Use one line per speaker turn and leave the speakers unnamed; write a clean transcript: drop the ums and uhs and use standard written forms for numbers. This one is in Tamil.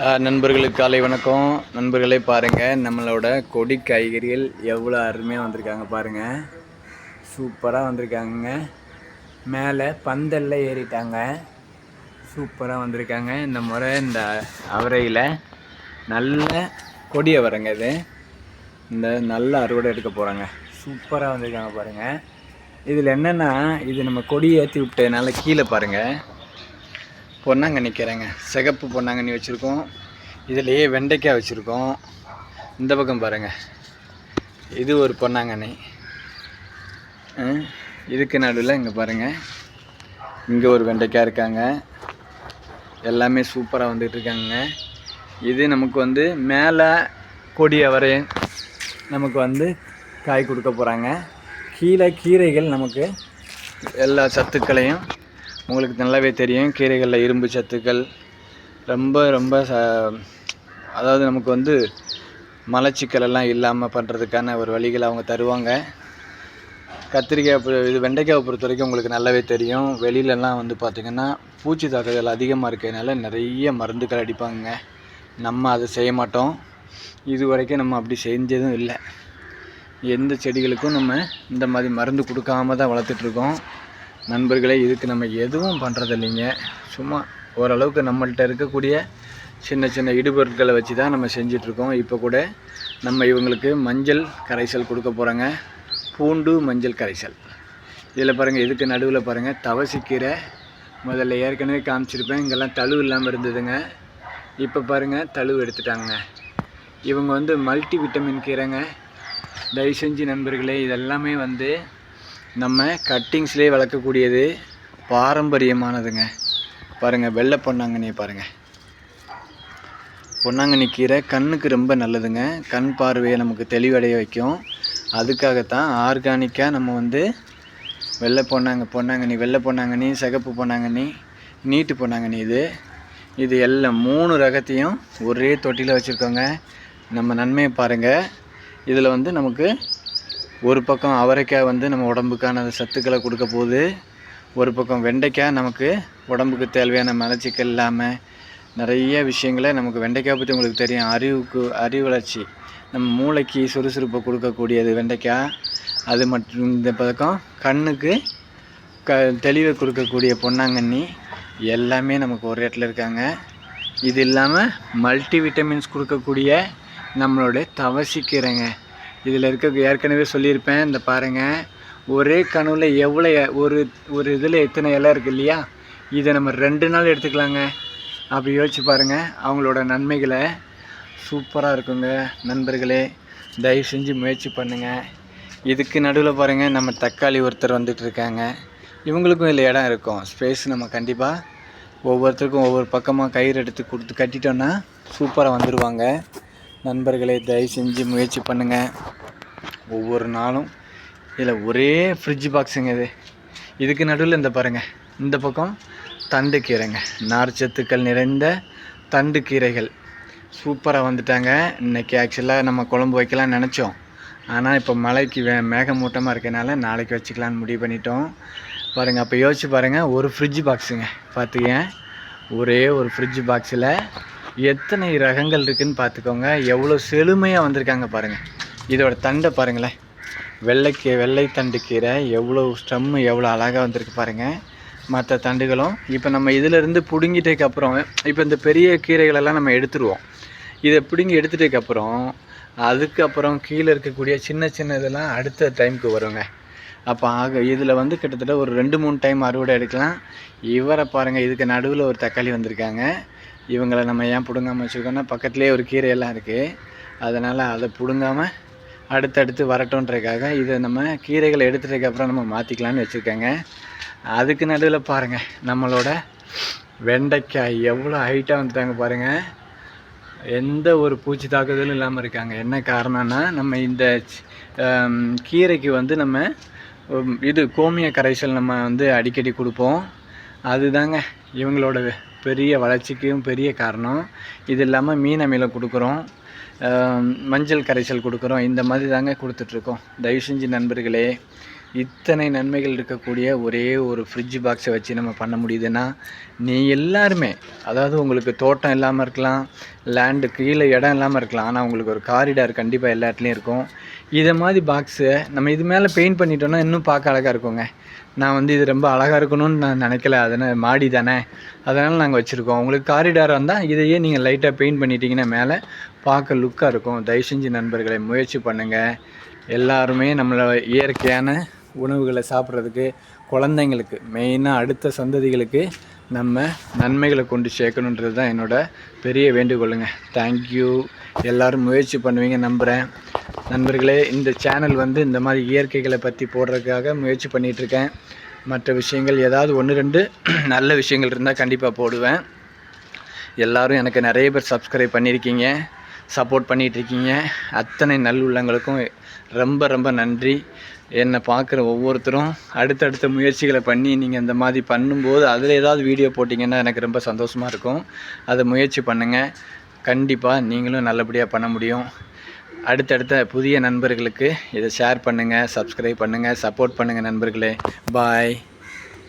நண்பர்களுக்கு காலை வணக்கம். நண்பர்களே பாருங்கள், நம்மளோட கொடி காய்கறிகள் எவ்வளோ அருமையாக வந்திருக்காங்க பாருங்கள். சூப்பராக வந்திருக்காங்க. மேலே பந்தலில் ஏறிட்டாங்க. சூப்பராக வந்திருக்காங்க. இந்த முறை இந்த அவரையில் நல்ல கொடி அவரைங்க. இது இந்த நல்ல அறுவடை எடுக்க போகிறாங்க. சூப்பராக வந்திருக்காங்க பாருங்கள். இதில் என்னென்னா, இது நம்ம கொடி ஏற்றி விட்டதுனால கீழே பாருங்கள் பொன்னாங்கண்ணி கீரைங்க, சிகப்பு பொன்னாங்கண்ணி வச்சுருக்கோம். இதிலேயே வெண்டைக்காய் வச்சுருக்கோம். இந்த பக்கம் பாருங்கள், இது ஒரு பொன்னாங்கண்ணி. இதுக்கு நடுவில் இங்கே பாருங்கள், இங்கே ஒரு வெண்டைக்காய் இருக்காங்க. எல்லாமே சூப்பராக வந்துட்டு இருக்காங்க. இது நமக்கு வந்து மேலே கொடி அவரை நமக்கு வந்து காய் கொடுக்க போகிறாங்க. கீழே கீரைகள் நமக்கு எல்லா சத்துக்களையும் உங்களுக்கு நல்லாவே தெரியும். கீரைகளில் இரும்பு சத்துக்கள் ரொம்ப அதாவது நமக்கு வந்து மலச்சிக்கல் எல்லாம் இல்லாமல் பண்ணுறதுக்கான ஒரு வழிகளை அவங்க தருவாங்க. கத்திரிக்காய் இது வெண்டைக்காயை பொறுத்த வரைக்கும் உங்களுக்கு நல்லாவே தெரியும். வெளியிலலாம் வந்து பார்த்திங்கன்னா பூச்சி தாக்குதல் அதிகமாக இருக்கிறதுனால நிறைய மருந்துகள் அடிப்பாங்க. நம்ம அதை செய்ய மாட்டோம். இது வரைக்கும் நம்ம அப்படி செஞ்சதும் இல்லை. எந்த செடிகளுக்கும் நம்ம இந்த மாதிரி மருந்து கொடுக்காம தான் வளர்த்துட்ருக்கோம். நண்பர்களே, இதுக்கு நம்ம எதுவும் பண்ணுறது இல்லைங்க. சும்மா ஓரளவுக்கு நம்மள்கிட்ட இருக்கக்கூடிய சின்ன சின்ன இடுபொருட்களை வச்சு தான் நம்ம செஞ்சிட்ருக்கோம். இப்போ கூட நம்ம இவங்களுக்கு மஞ்சள் கரைசல் கொடுக்க போகிறோங்க. பூண்டு மஞ்சள் கரைசல். இதில் பாருங்கள், இதுக்கு நடுவில் பாருங்கள் தவசிக்கீரை. முதல்ல ஏற்கனவே காமிச்சிருப்பேன். இங்கெல்லாம் தழுவு இல்லாமல் இருந்ததுங்க. இப்போ பாருங்கள் தழுவு எடுத்துட்டாங்க. இவங்க வந்து மல்டி விட்டமின் கீரைங்க. தயவு செஞ்சு நண்பர்களே, இதெல்லாமே வந்து நம்ம கட்டிங்ஸ்லேயே வளர்க்கக்கூடியது, பாரம்பரியமானதுங்க. பாருங்கள், வெள்ளை பொன்னாங்கண்ணியை பாருங்கள். பொன்னாங்கண்ணி கீரை கண்ணுக்கு ரொம்ப நல்லதுங்க. கண் பார்வையை நமக்கு தெளிவடைய வைக்கும். அதுக்காகத்தான் ஆர்கானிக்காக நம்ம வந்து வெள்ளை பொன்னாங்கண்ணி, வெள்ளை பொன்னாங்கண்ணி, சிகப்பு பொன்னாங்கண்ணி, நீட்டு பொன்னாங்கண்ணி, இது எல்லாம் 3 ரகத்தையும் ஒரே தொட்டியில் வச்சுருக்கோங்க. நம்ம நன்மையை பாருங்கள். இதில் வந்து நமக்கு ஒரு பக்கம் அவரைக்காய் வந்து நம்ம உடம்புக்கான சத்துக்களை கொடுக்க போகுது. ஒரு பக்கம் வெண்டைக்காய் நமக்கு உடம்புக்கு தேவையான மலச்சிக்கல் இல்லாமல் நிறைய விஷயங்களை நமக்கு வெண்டைக்காய் பற்றி உங்களுக்கு தெரியும். அறிவு வளர்ச்சி, நம்ம மூளைக்கு சுறுசுறுப்பை கொடுக்கக்கூடியது வெண்டைக்காய். அது மற்றும் இந்த பக்கம் கண்ணுக்கு தெளிவை கொடுக்கக்கூடிய பொன்னாங்கண்ணி எல்லாமே நமக்கு ஒரு இடத்துல இருக்காங்க. இது இல்லாமல் மல்டி விட்டமின்ஸ் கொடுக்கக்கூடிய நம்மளுடைய தவசிக்கீரைங்க. இதில் இருக்க ஏற்கனவே சொல்லியிருப்பேன். இந்த பாருங்கள், ஒரே கனவில் எவ்வளோ ஒரு இதில் எத்தனை இலை இருக்குது இல்லையா? இதை நம்ம 2 நாள் எடுத்துக்கலாங்க. அப்படி யோசிச்சு பாருங்கள் அவங்களோட நன்மைகளை. சூப்பராக இருக்குங்க நண்பர்களே. தயவு செஞ்சு முயற்சி பண்ணுங்கள். இதுக்கு நடுவில் பாருங்கள், நம்ம தக்காளி ஒருத்தர் வந்துட்டு இருக்காங்க. இவங்களுக்கும் இதில் இடம் இருக்கும், ஸ்பேஸ். நம்ம கண்டிப்பாக ஒவ்வொருத்தருக்கும் ஒவ்வொரு பக்கமாக கயிறு எடுத்து கொடுத்து கட்டிட்டோன்னா சூப்பராக வந்துடுவாங்க. நண்பர்களே, தயவு செஞ்சு முயற்சி பண்ணுங்கள். ஒவ்வொரு நாளும் இதில் ஒரே ஃப்ரிட்ஜ் பாக்ஸுங்க. இதுக்கு நடுவில் இந்த பாருங்கள், இந்த பக்கம் தண்டு கீரைங்க. நார்ச்சத்துக்கள் நிறைந்த தண்டு கீரைகள் சூப்பராக வந்துட்டாங்க. இன்றைக்கி ஆக்சுவலாக நம்ம குழம்பு வைக்கலாம்னு நினச்சோம். ஆனால் இப்போ மழைக்கு மேகமூட்டமாக இருக்கனால நாளைக்கு வச்சுக்கலான்னு முடிவு பண்ணிட்டோம். பாருங்கள், அப்போ யோசிச்சு பாருங்கள், ஒரு ஃப்ரிட்ஜ் பாக்ஸுங்க. பார்த்துங்க, ஒரே ஒரு ஃப்ரிட்ஜ் பாக்ஸில் எத்தனை ரகங்கள் இருக்குதுன்னு பார்த்துக்கோங்க. எவ்வளோ செழுமையாக வந்திருக்காங்க பாருங்கள். இதோட தண்டை பாருங்களேன், வெள்ளை தண்டு கீரை எவ்வளோ ஸ்டம்மு எவ்வளோ அழகாக வந்திருக்கு பாருங்கள். மற்ற தண்டுகளும் இப்போ நம்ம இதிலேருந்து பிடுங்கிட்டதுக்கப்புறம், இப்போ இந்த பெரிய கீரைகளெல்லாம் நம்ம எடுத்துருவோம். இதை பிடுங்கி எடுத்துட்டதுக்கப்புறம் அதுக்கப்புறம் கீழே இருக்கக்கூடிய சின்ன இதெல்லாம் அடுத்த டைமுக்கு வருங்க. அப்போ இதில் வந்து கிட்டத்தட்ட ஒரு 2-3 டைம் அறுவடை எடுக்கலாம். இவரை பாருங்கள், இதுக்கு நடுவில் ஒரு தக்காளி வந்திருக்காங்க. இவங்களை நம்ம ஏன் பிடுங்காமல் வச்சுருக்கோன்னா, பக்கத்துலேயே ஒரு கீரையெல்லாம் இருக்குது. அதனால் அதை பிடுங்காமல் அடுத்தடுத்து வரட்டோன்றதுக்காக இதை நம்ம கீரைகளை எடுத்துட்டதுக்கப்புறம் நம்ம மாற்றிக்கலான்னு வச்சுருக்கேங்க. அதுக்கு நடுவில் பாருங்கள், நம்மளோட வெண்டைக்காய் எவ்வளோ ஹைட்டாக வந்துட்டாங்க பாருங்கள். எந்த ஒரு பூச்சி தாக்குதலும் இல்லாமல் இருக்காங்க. என்ன காரணம்னா, நம்ம இந்த கீரைக்கு வந்து நம்ம கோமிய கரைசல் நம்ம வந்து அடிக்கடி கொடுப்போம். அதுதாங்க இவங்களோட பெரிய வளர்ச்சிக்கும் பெரிய காரணம். இது இல்லாமல் மீன் அமிலம் கொடுக்குறோம், மஞ்சள் கரைசல் கொடுக்குறோம். இந்த மாதிரி தாங்க கொடுத்துட்ருக்கோம். தயவு செஞ்சு நண்பர்களே, இத்தனை நன்மைகள் இருக்கக்கூடிய ஒரே ஒரு ஃப்ரிட்ஜ் பாக்ஸை வச்சு நம்ம பண்ண முடியுதுன்னா, நீ எல்லாருமே அதாவது உங்களுக்கு தோட்டம் இல்லாமல் இருக்கலாம், லேண்டு கீழே இடம் இல்லாமல் இருக்கலாம். ஆனால் உங்களுக்கு ஒரு காரிடார் கண்டிப்பாக எல்லா இடத்துலையும் இருக்கும். இதை மாதிரி பாக்ஸை நம்ம இது மேலே பெயிண்ட் பண்ணிட்டோம்னா இன்னும் பார்க்க அழகாக இருக்குங்க. நான் வந்து இது ரொம்ப அழகாக இருக்கணும்னு நான் நினைக்கல. அதனால் மாடி தானே, அதனால் நாங்கள் வச்சுருக்கோம். உங்களுக்கு காரிடார் வந்தால் இதையே நீங்கள் லைட்டாக பெயிண்ட் பண்ணிட்டீங்கன்னா மேலே பார்க்க லுக்காக இருக்கும். தயவு செஞ்சு நண்பர்களை முயற்சி பண்ணுங்கள். எல்லாருமே நம்மளை இயற்கையான உணவுகளை சாப்பிட்றதுக்கு, குழந்தைங்களுக்கு மெயினாக அடுத்த சந்ததிகளுக்கு நம்ம நன்மைகளை கொண்டு சேர்க்கணுன்றது தான் என்னோடய பெரிய வேண்டுகோளுங்க. தேங்க்யூ. எல்லோரும் முயற்சி பண்ணுவீங்க நம்புகிறேன். நண்பர்களே, இந்த சேனல் வந்து இந்த மாதிரி இயற்கைகளை பற்றி போடுறதுக்காக முயற்சி பண்ணிகிட்ருக்கேன். மற்ற விஷயங்கள் ஏதாவது 1-2 நல்ல விஷயங்கள் இருந்தால் கண்டிப்பாக போடுவேன். எல்லோரும் எனக்கு நிறைய பேர் சப்ஸ்கிரைப் பண்ணியிருக்கீங்க, சப்போர்ட் பண்ணிகிட்ருக்கீங்க. அத்தனை நல்லுள்ளங்களுக்கும் ரொம்ப ரொம்ப நன்றி. என்னை பார்க்குற ஒவ்வொருத்தரும் அடுத்தடுத்த முயற்சிகளை பண்ணி நீங்கள் இந்த மாதிரி பண்ணும்போது அதில் ஏதாவது வீடியோ போட்டிங்கன்னா எனக்கு ரொம்ப சந்தோஷமாக இருக்கும். அதை முயற்சி பண்ணுங்கள். கண்டிப்பாக நீங்களும் நல்லபடியாக பண்ண முடியும். அடுத்தடுத்த புதிய நண்பர்களுக்கு இதை ஷேர் பண்ணுங்கள், சப்ஸ்கிரைப் பண்ணுங்கள், சப்போர்ட் பண்ணுங்கள் நண்பர்களே. பாய்.